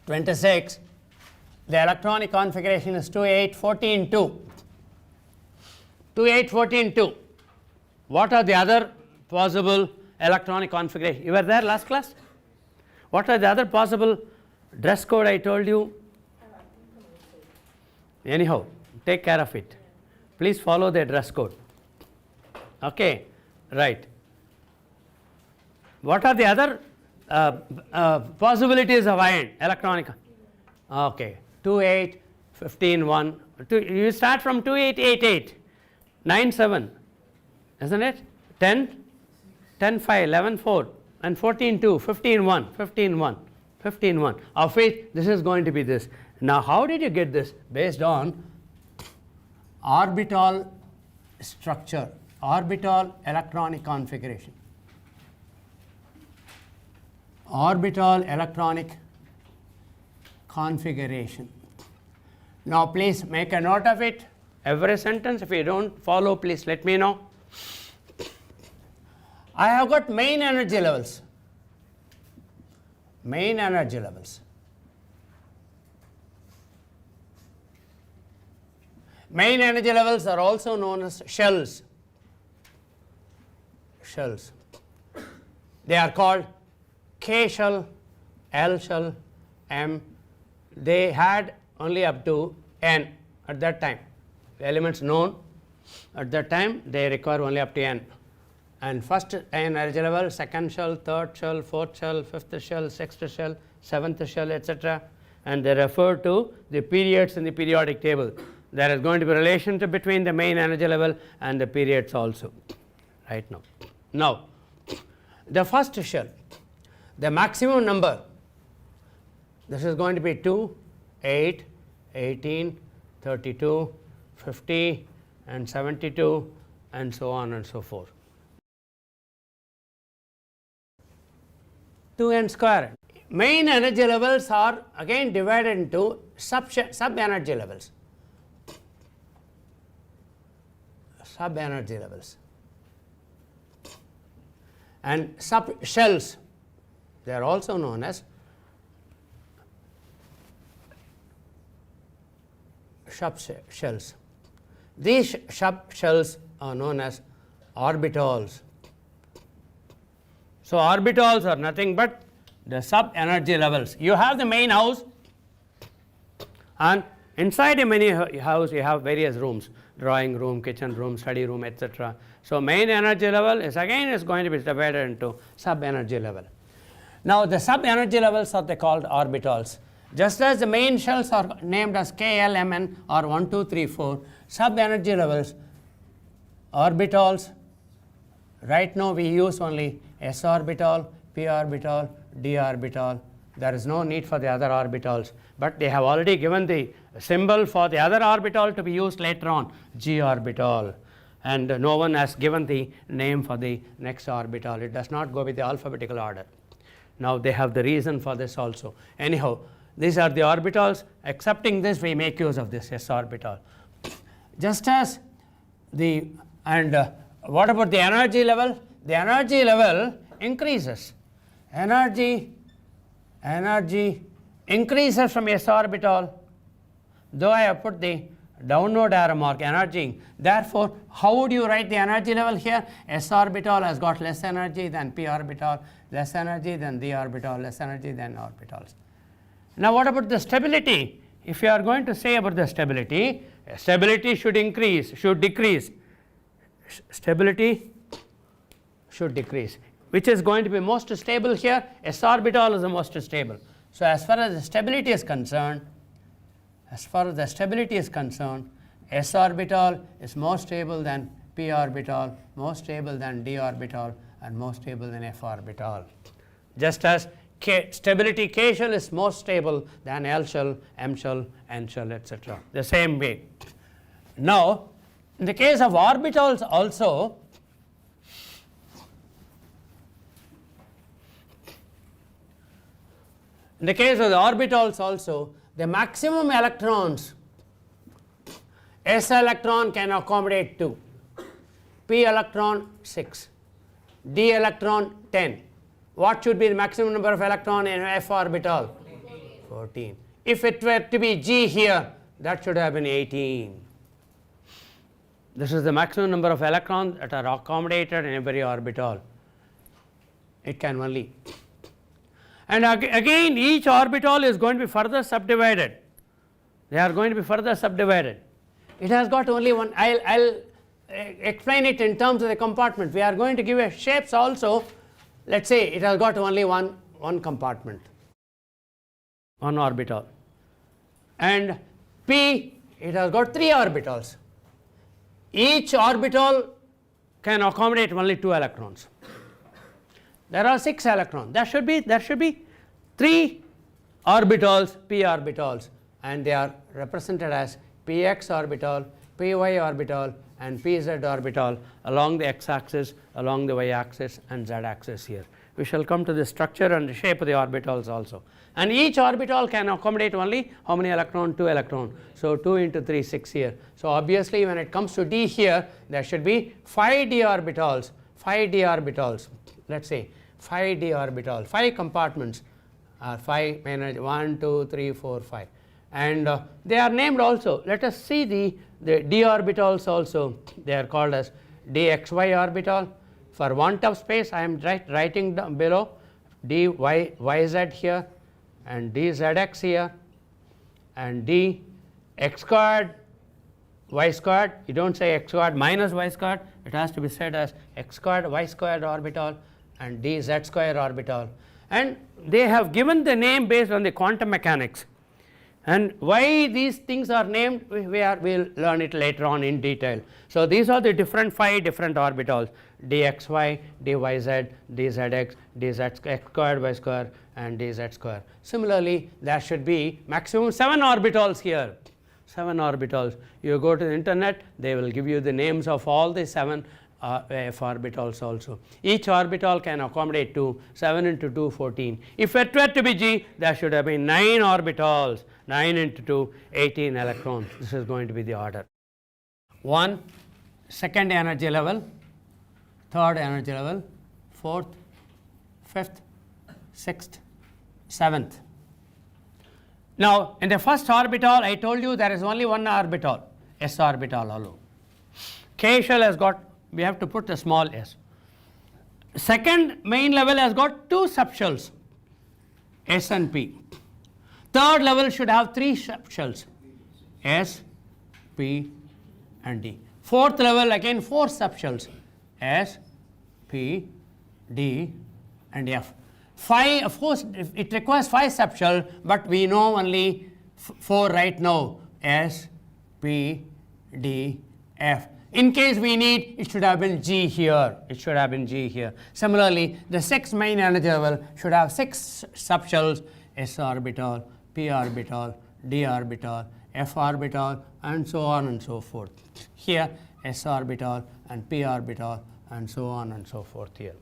26. The electronic configuration is 2, 8, 14, 2. 2, 8, 14, 2. What are the other possible electronic configuration? You were there last class? What are the other possible dress code I told you? Anyhow, take care of it. Please follow the dress code. Okay, right. What are the other possibilities of ion electronic? Okay, 2, 8, 15, 1. You start from 2, 8, 8, 8, 9, 7, isn't it? 10, 10, 5, 11, 4, and 14, 2, 15, 1, 15, 1, 15, 1. Of which this is going to be this. Now, how did you get this? Based on orbital structure, orbital electronic configuration. Orbital electronic configuration. Now, please make a note of it. Every sentence, if you don't follow, please let me know. I have got main energy levels. Main energy levels. Main energy levels are also known as shells. Shells. They are called K shell, L shell, M. They had only up to N at that time. The elements known at that time, they require only up to N. And first energy level, second shell, third shell, fourth shell, fifth shell, sixth shell, seventh shell, etc. And they refer to the periods in the periodic table. There is going to be a relationship between the main energy level and the periods also, right now. Now, the first shell, the maximum number, this is going to be 2, 8, 18, 32, 50, and 72, and so on and so forth. 2n square. Main energy levels are again divided into sub energy levels. Sub energy levels. And sub shells, they are also known as sub shells. These sub shells are known as orbitals. So, orbitals are nothing but the sub energy levels. You have the main house, and inside a main house you have various rooms, drawing room, kitchen room, study room, etc. So, main energy level is again going to be divided into sub energy level. Now, the sub energy levels are they called orbitals. Just as the main shells are named as K, L, M, N or 1, 2, 3, 4, sub energy levels, orbitals, right now we use only s orbital, p orbital, d orbital. There is no need for the other orbitals, but they have already given the symbol for the other orbital to be used later on, g orbital, and no one has given the name for the next orbital. It does not go with the alphabetical order. Now, they have the reason for this also. Anyhow, these are the orbitals. Accepting this, we make use of this s orbital. Just as the, and what about the energy level? The energy level increases. Energy increases from s orbital, though I have put the downward arrow mark, energy. Therefore, how would you write the energy level here? S orbital has got less energy than p orbital, less energy than d orbital, less energy than orbitals. Now, what about the stability? If you are going to say about the stability, stability should increase, should decrease. Stability should decrease. Which is going to be most stable here? S orbital is the most stable. So, as far as the stability is concerned, s orbital is more stable than p orbital, more stable than d orbital, and more stable than f orbital. Just as stability K shell is more stable than L shell, M shell, N shell, etc. The same way. Now, in the case of orbitals also, in the case of the orbitals also, the maximum electrons, s electron can accommodate 2, p electron 6, d electron 10. What should be the maximum number of electron in f orbital? 14. If it were to be G here, that should have been 18. This is the maximum number of electrons that are accommodated in every orbital. It can only. And again, each orbital is going to be further subdivided. They are going to be further subdivided. It has got only one. I'll explain it in terms of the compartment. We are going to give a shapes also. Let's say it has got only one compartment, one orbital. And P, it has got 3 orbitals. Each orbital can accommodate only 2 electrons. There are 6 electrons. There should be 3 orbitals, p orbitals, and they are represented as px orbital, py orbital, and pz orbital along the x-axis, along the y-axis, and z-axis here. We shall come to the structure and the shape of the orbitals also. And each orbital can accommodate only how many electrons? 2 electrons. So 2 into 3, 6 here. So obviously when it comes to d here, there should be 5 d orbitals, 5 d orbitals. Let's say 5 d orbital, 5 compartments, 5 energy, 1, 2, 3, 4, 5. And they are named also. Let us see the d orbitals also. They are called as dxy orbital. For want of space, I am writing down below dyz here, and dzx here, and dx squared y squared. You don't say x squared minus y squared. It has to be said as x squared y squared orbital, and dz square orbital. And they have given the name based on the quantum mechanics. And why these things are named, we'll learn it later on in detail. So these are the 5 different orbitals: dxy, dyz, dzx, dz squared y square, and dz square. Similarly, there should be maximum 7 orbitals here. 7 orbitals. You go to the internet, they will give you the names of all the 7 f orbitals also. Each orbital can accommodate 2. 7 into 2, 14. If it were to be G, there should have been 9 orbitals. 9 into 2, 18 electrons. This is going to be the order. 1, second energy level, third energy level, fourth, fifth, sixth, seventh. Now, in the first orbital, I told you there is only one orbital, s orbital alone. K shell has got, we have to put a small s. Second main level has got 2 subshells, s and p. Third level should have 3 subshells, s, p, and d. Fourth level again 4 subshells, s, p, d, and f. 5, of course, it requires 5 subshells, but we know only 4 right now, s, p, d, f. In case we need, it should have been G here. It should have been G here. Similarly, the 6th main energy level should have 6 subshells, s orbital, p orbital, d orbital, f orbital, and so on and so forth. Here, s orbital and p orbital, and so on and so forth here.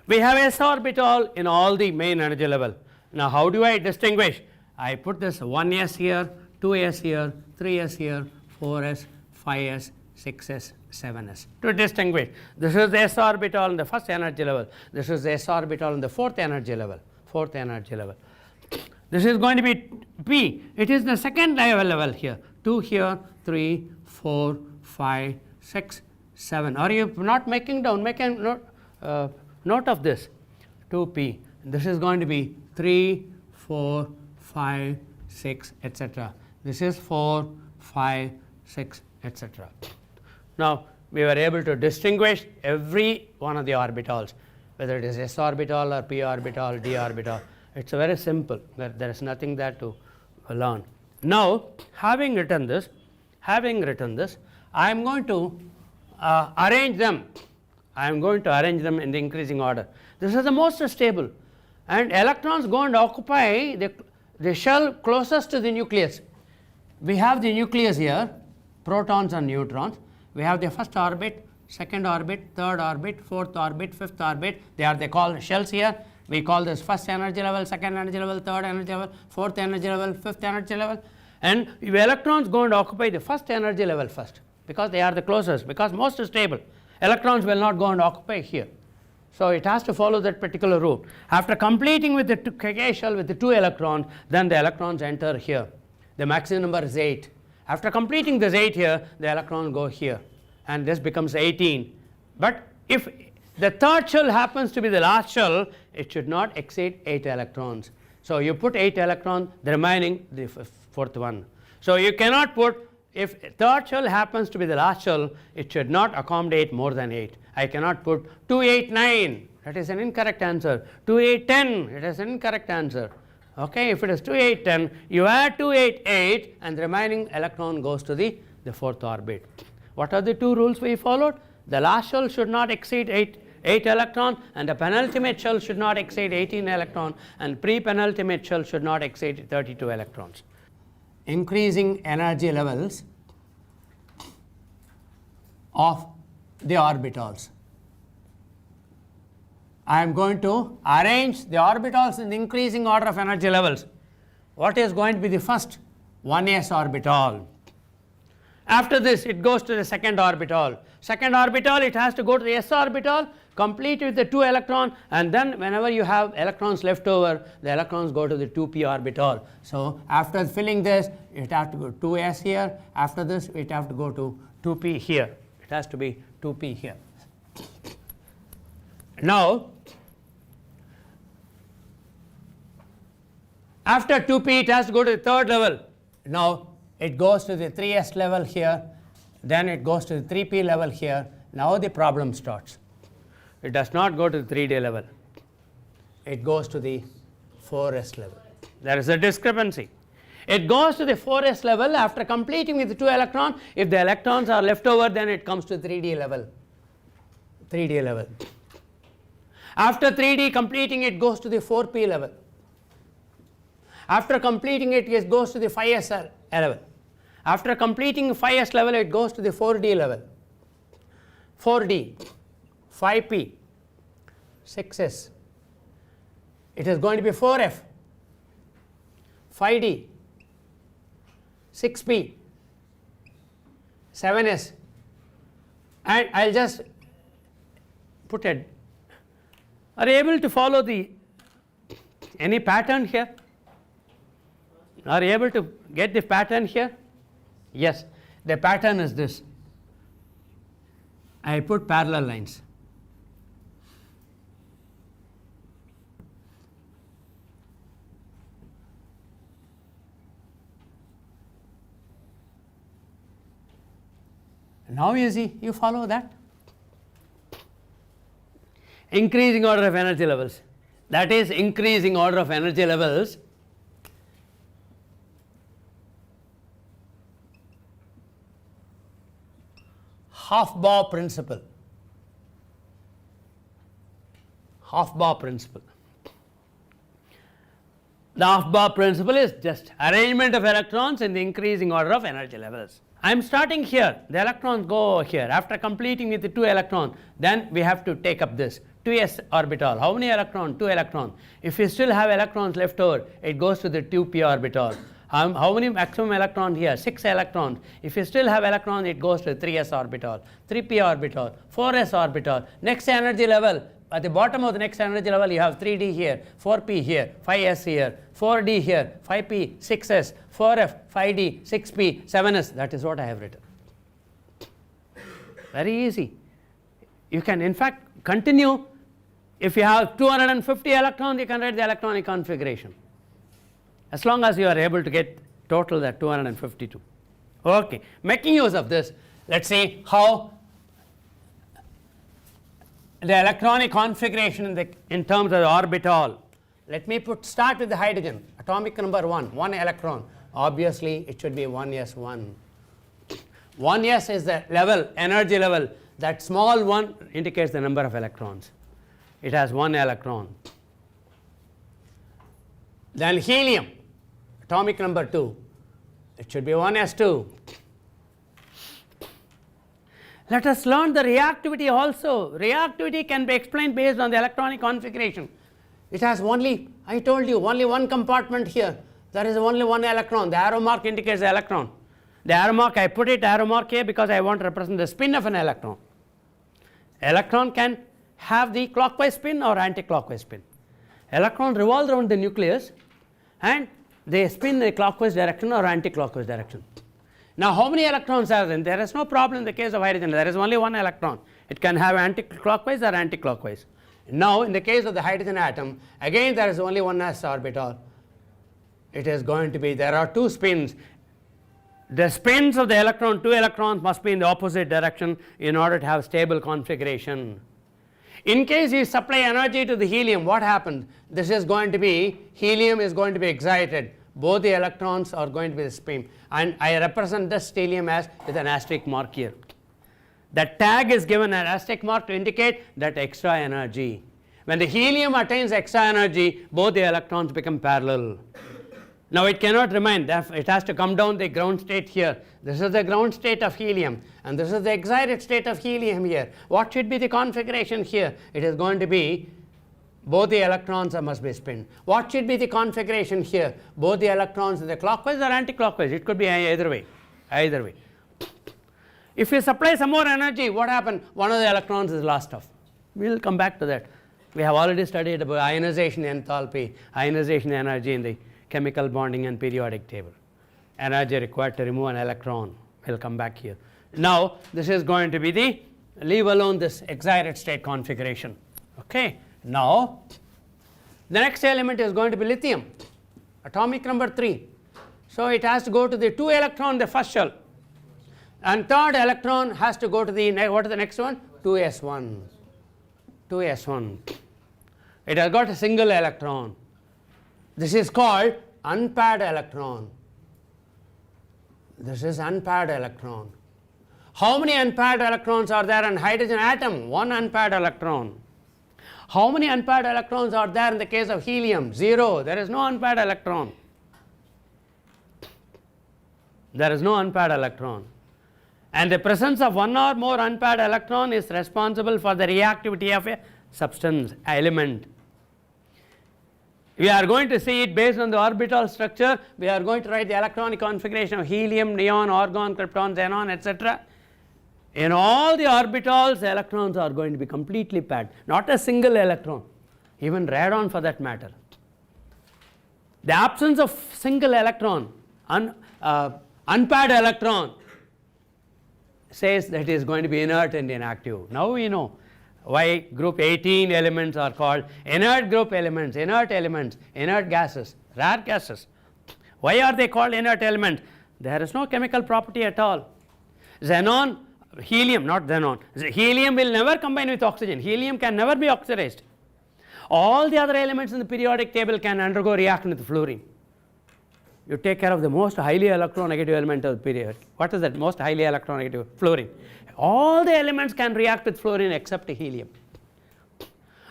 We have s orbital in all the main energy level. Now, how do I distinguish? I put this 1s here, 2s here, 3s here, 4s, 5s, 6s, 7s to distinguish. This is the s orbital in the first energy level. This is the s orbital in the fourth energy level. Fourth energy level. This is going to be p. It is the second level here. 2 here, 3, 4, 5, 6, 7. Are you not making down? Make a note of this. 2p. This is going to be 3, 4, 5, 6, etc. This is 4, 5, 6, etc. Now, we were able to distinguish every one of the orbitals, whether it is s orbital or p orbital, d orbital. It's very simple. There is nothing there to learn. Now, having written this, I am going to arrange them. I am going to arrange them in the increasing order. This is the most stable, and electrons go and occupy the shell closest to the nucleus. We have the nucleus here, protons and neutrons. We have the first orbit, second orbit, third orbit, fourth orbit, fifth orbit. They called shells here. We call this first energy level, second energy level, third energy level, fourth energy level, fifth energy level. And if electrons go and occupy the first energy level first, because they are the closest, because most stable. Electrons will not go and occupy here. So it has to follow that particular route. After completing with the K shell with the 2 electrons, then the electrons enter here. The maximum number is 8. After completing this 8 here, the electrons go here, and this becomes 18. But if the third shell happens to be the last shell, it should not exceed 8 electrons. So you put 8 electrons, the remaining the fourth one. So you cannot put, if third shell happens to be the last shell, it should not accommodate more than 8. I cannot put 2, 8, 9, that is an incorrect answer. 2, 8, 10, it is an incorrect answer. Okay, if it is 2, 8, 10, you add 2, 8, 8, and the remaining electron goes to the fourth orbit. What are the two rules we followed? The last shell should not exceed 8 electrons, and the penultimate shell should not exceed 18 electrons, and pre-penultimate shell should not exceed 32 electrons. Increasing energy levels of the orbitals. I am going to arrange the orbitals in the increasing order of energy levels. What is going to be the first? 1s orbital. After this, it goes to the second orbital. Second orbital, it has to go to the s orbital, complete with the 2 electrons, and then whenever you have electrons left over, the electrons go to the 2p orbital. So after filling this, it has to go 2s here. After this, it has to go to 2p here. It has to be 2p here. Now, after 2p, it has to go to the third level. Now, it goes to the 3s level here, then it goes to the 3p level here. Now the problem starts. It does not go to the 3d level. It goes to the 4s level. There is a discrepancy. It goes to the 4s level after completing with the 2 electrons. If the electrons are left over, then it comes to 3d level. 3d level. After 3d completing, it goes to the 4p level. After completing it, it goes to the 5s level. After completing 5s level, it goes to the 4d level. 4d, 5p, 6s. It is going to be 4f, 5d, 6p, 7s, and I'll just put it. Are you able to follow any pattern here? Are you able to get the pattern here? Yes, the pattern is this. I put parallel lines. Now you see, you follow that. Increasing order of energy levels. That is increasing order of energy levels. Hofbauer principle. Hofbauer principle. The Hofbauer principle is just arrangement of electrons in the increasing order of energy levels. I am starting here. The electrons go here. After completing with the 2 electrons, then we have to take up this 2s orbital. How many electrons? 2 electrons. If you still have electrons left over, it goes to the 2p orbital. How many maximum electrons here? 6 electrons. If you still have electrons, it goes to 3s orbital, 3p orbital, 4s orbital. Next energy level, at the bottom of the next energy level, you have 3d here, 4p here, 5s here, 4d here, 5p, 6s, 4f, 5d, 6p, 7s. That is what I have written. Very easy. You can in fact continue. If you have 250 electrons, you can write the electronic configuration, as long as you are able to get total that 252. Okay, making use of this, let's see how the electronic configuration in terms of the orbital. Let me start with the hydrogen, atomic number 1 electron. Obviously, it should be 1s1. 1s is the level, energy level. That small 1 indicates the number of electrons. It has 1 electron. Then helium, atomic number 2. It should be 1s2. Let us learn the reactivity also. Reactivity can be explained based on the electronic configuration. It has only, I told you, only one compartment here. There is only 1 electron. The arrow mark indicates the electron. The arrow mark, I put it arrow mark here because I want to represent the spin of an electron. Electron can have the clockwise spin or anti-clockwise spin. Electrons revolve around the nucleus and they spin in the clockwise direction or anti-clockwise direction. Now, how many electrons are there? There is no problem in the case of hydrogen. There is only one electron. It can have anti-clockwise or anti-clockwise. Now, in the case of the hydrogen atom, again there is only one s orbital. It is going to be, there are two spins. The spins of the electron, two electrons must be in the opposite direction in order to have stable configuration. In case you supply energy to the helium, what happens? This is going to be, helium is going to be excited. Both the electrons are going to be the spin. And I represent this helium as with an asterisk mark here. The tag is given an asterisk mark to indicate that extra energy. When the helium attains extra energy, both the electrons become parallel. Now, it cannot remain, it has to come down the ground state here. This is the ground state of helium and this is the excited state of helium here. What should be the configuration here? It is going to be both the electrons must be spin. What should be the configuration here? Both the electrons in the clockwise or anti-clockwise? It could be either way, either way. If you supply some more energy, what happens? One of the electrons is lost off. We will come back to that. We have already studied about ionization enthalpy, ionization energy in the chemical bonding and periodic table. Energy required to remove an electron. We will come back here. Now, this is going to be the, leave alone this excited state configuration. Okay. Now, the next element is going to be lithium, atomic number 3. So, it has to go to the 2 electron, the first shell, and third electron has to go to the, what is the next one? 2s1. 2s1. It has got a single electron. This is called unpaired electron. This is unpaired electron. How many unpaired electrons are there in hydrogen atom? One unpaired electron. How many unpaired electrons are there in the case of helium? 0. There is no unpaired electron. There is no unpaired electron. And the presence of one or more unpaired electron is responsible for the reactivity of a substance, element. We are going to see it based on the orbital structure. We are going to write the electronic configuration of helium, neon, argon, krypton, xenon, etc. In all the orbitals, the electrons are going to be completely paired, not a single electron, even radon for that matter. The absence of single electron, unpaired electron, says that it is going to be inert and inactive. Now we know why group 18 elements are called inert group elements, inert gases, rare gases. Why are they called inert elements? There is no chemical property at all. Xenon, helium, not xenon. Helium will never combine with oxygen. Helium can never be oxidized. All the other elements in the periodic table can undergo reaction with fluorine. You take care of the most highly electronegative element of the period. What is that most highly electronegative? Fluorine. All the elements can react with fluorine except helium.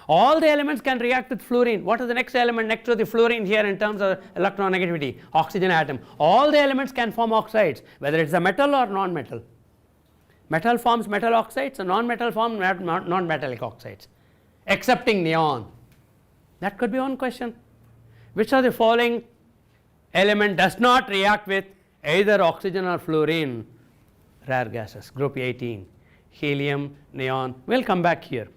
All the elements can react with fluorine. What is the next element next to the fluorine here in terms of electronegativity? Oxygen atom. All the elements can form oxides, whether it's a metal or non-metal. Metal forms metal oxides, and non-metal form non-metallic oxides, excepting neon. That could be one question. Which of the following element does not react with either oxygen or fluorine? Rare gases, group 18, helium, neon. We will come back here.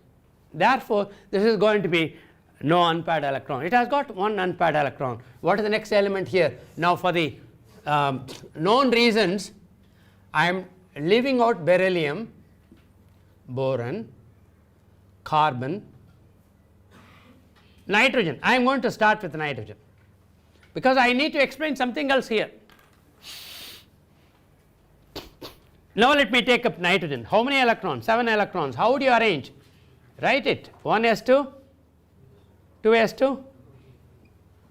Therefore, this is going to be no unpaired electron. It has got one unpaired electron. What is the next element here? Now, for the known reasons, I am leaving out beryllium, boron, carbon, nitrogen. I am going to start with nitrogen because I need to explain something else here. Now, let me take up nitrogen. How many electrons? 7 electrons. How would you arrange? Write it. 1s2, 2s2,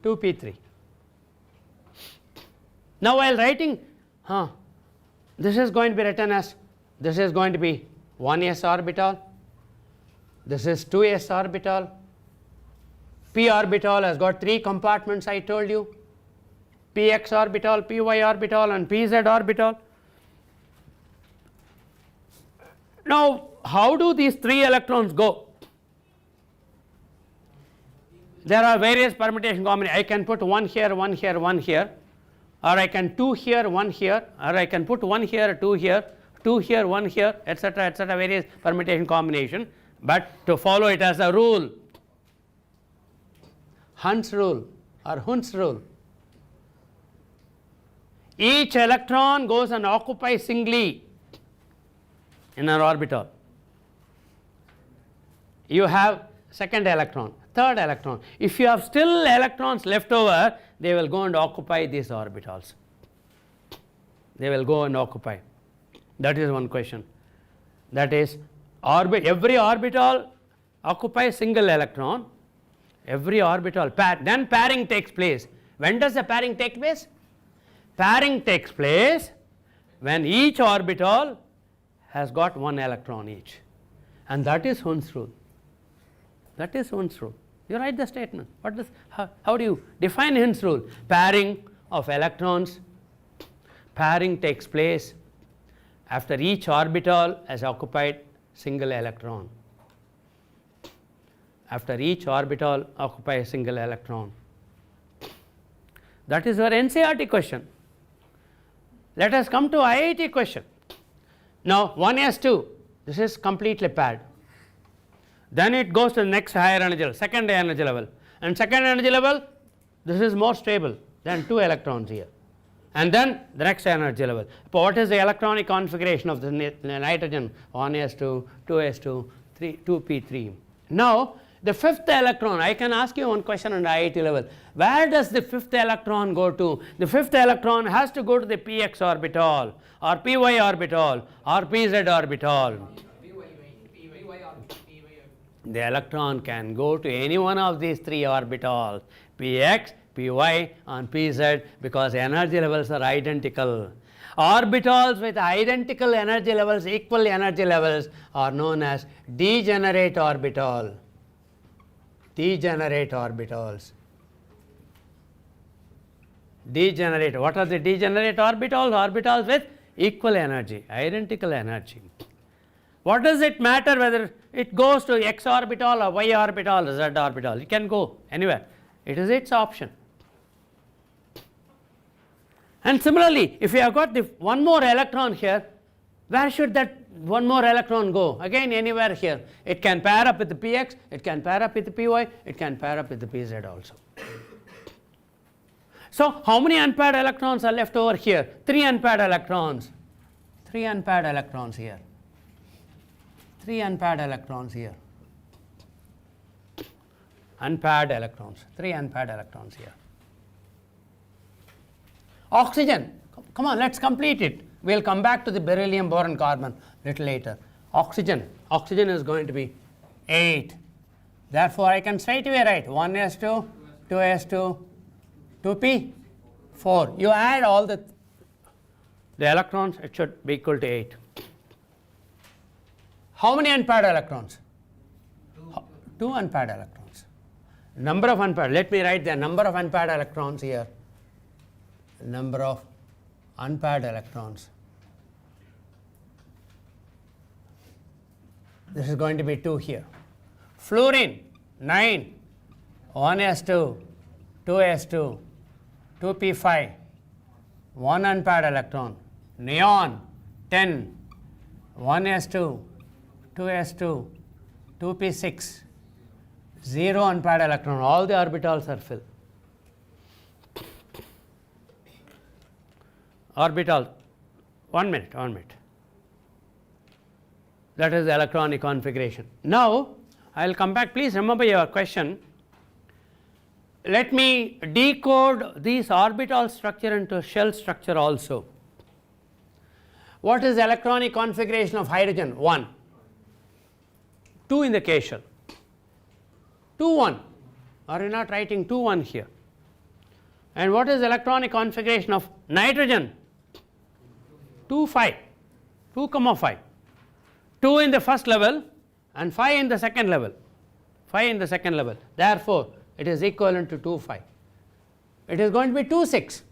2p3. Now, while writing, this is going to be written as, this is going to be 1s orbital, this is 2s orbital, p orbital has got 3 compartments I told you, px orbital, py orbital and pz orbital. Now, how do these 3 electrons go? There are various permutation combinations. I can put 1 here, 1 here, 1 here, or I can 2 here, 1 here, or I can put 1 here, 2 here, 2 here, 1 here, etc., etc., various permutation combination. but to follow it as a rule, Hund's rule or Hund's rule. Each electron goes and occupies singly in an orbital. You have second electron, third electron. If you have still electrons left over, they will go and occupy these orbitals. They will go and occupy. That is one question. That is, every orbital occupies single electron. Every orbital then pairing takes place. When does the pairing take place? Pairing takes place when each orbital has got one electron each, and that is Hund's rule. That is Hund's rule. You write the statement. What is, how do you define Hund's rule? Pairing of electrons. Pairing takes place after each orbital has occupied single electron. After each orbital occupies a single electron. That is our NCERT question. Let us come to IIT question. Now 1s2, this is completely paired. Then it goes to the next higher energy level, second energy level, and second energy level, this is more stable than 2 electrons here, and then the next energy level. But what is the electronic configuration of the nitrogen? 1s2, 2s2, 2p3. Now the fifth electron, I can ask you one question on the IIT level. Where does the fifth electron go to? The fifth electron has to go to the px orbital or py orbital or pz orbital. The electron can go to any one of these 3 orbitals, px, py and pz, because energy levels are identical. Orbitals with identical energy levels, equal energy levels, are known as degenerate orbital. Degenerate orbitals. Degenerate. What are the degenerate orbitals? Orbitals with equal energy, identical energy. What does it matter whether it goes to x orbital or y orbital or z orbital? It can go anywhere. It is its option. And similarly, if you have got the one more electron here, where should that one more electron go? Again, anywhere here. It can pair up with the px, it can pair up with the py, it can pair up with the pz also. So how many unpaired electrons are left over here? 3 unpaired electrons. 3 unpaired electrons here. 3 unpaired electrons here. Unpaired electrons. 3 unpaired electrons here. Oxygen. Come on, let's complete it. We will come back to the beryllium, boron, carbon little later. Oxygen. Oxygen is going to be 8. Therefore, I can straight away write 1s2, 2s2, 2p, 4. You add all the electrons, it should be equal to 8. How many unpaired electrons? 2 unpaired electrons. Number of unpaired. Let me write the number of unpaired electrons here. Number of unpaired electrons. This is going to be 2 here. Fluorine 9, 1s2, 2s2, 2p5, 1 unpaired electron. Neon 10, 1s2, 2s2, 2p6, 0 unpaired electron. All the orbitals are filled. Orbital, 1 minute. That is the electronic configuration. Now I will come back. Please remember your question. Let me decode this orbital structure into shell structure also. What is the electronic configuration of hydrogen? 1. 2 in the K shell. 2 1. Are you not writing 2 1 here? And what is the electronic configuration of nitrogen? 2 5. 2 5. 2 in the first level and 5 in the second level. 5 in the second level. Therefore, it is equivalent to 2 5. It is going to be 2 6.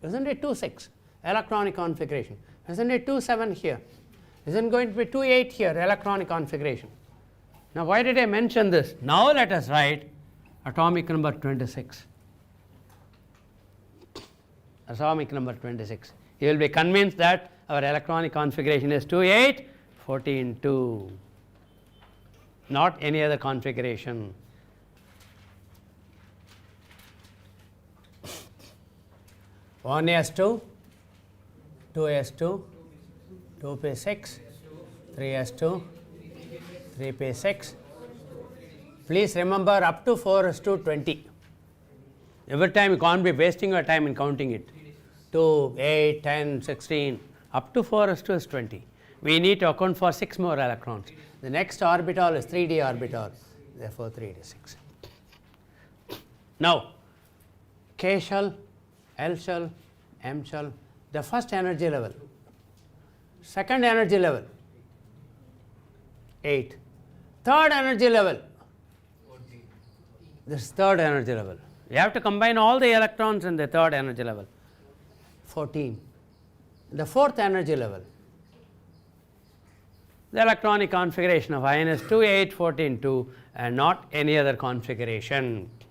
Isn't it 2 6? Electronic configuration. Isn't it 2 7 here? Isn't going to be 2 8 here? Electronic configuration. Now why did I mention this? Now let us write atomic number 26. Atomic number 26. You will be convinced that our electronic configuration is 2 8 14 2. not any other configuration. One S2, 2s2, 2p6, 3s2, 3p6. Please remember up to 4s2, 20. Every time you can't be wasting your time in counting it. 2, 8, 10, 16, up to 4s2 is 20. We need to account for 6 more electrons. The next orbital is 3d orbital, therefore 3d6. Now, K shell, L shell, M shell, the first energy level, second energy level, 8, third energy level, this third energy level. You have to combine all the electrons in the third energy level, 14, the fourth energy level. The electronic configuration of iron is 2, 8, 14, 2 and not any other configuration.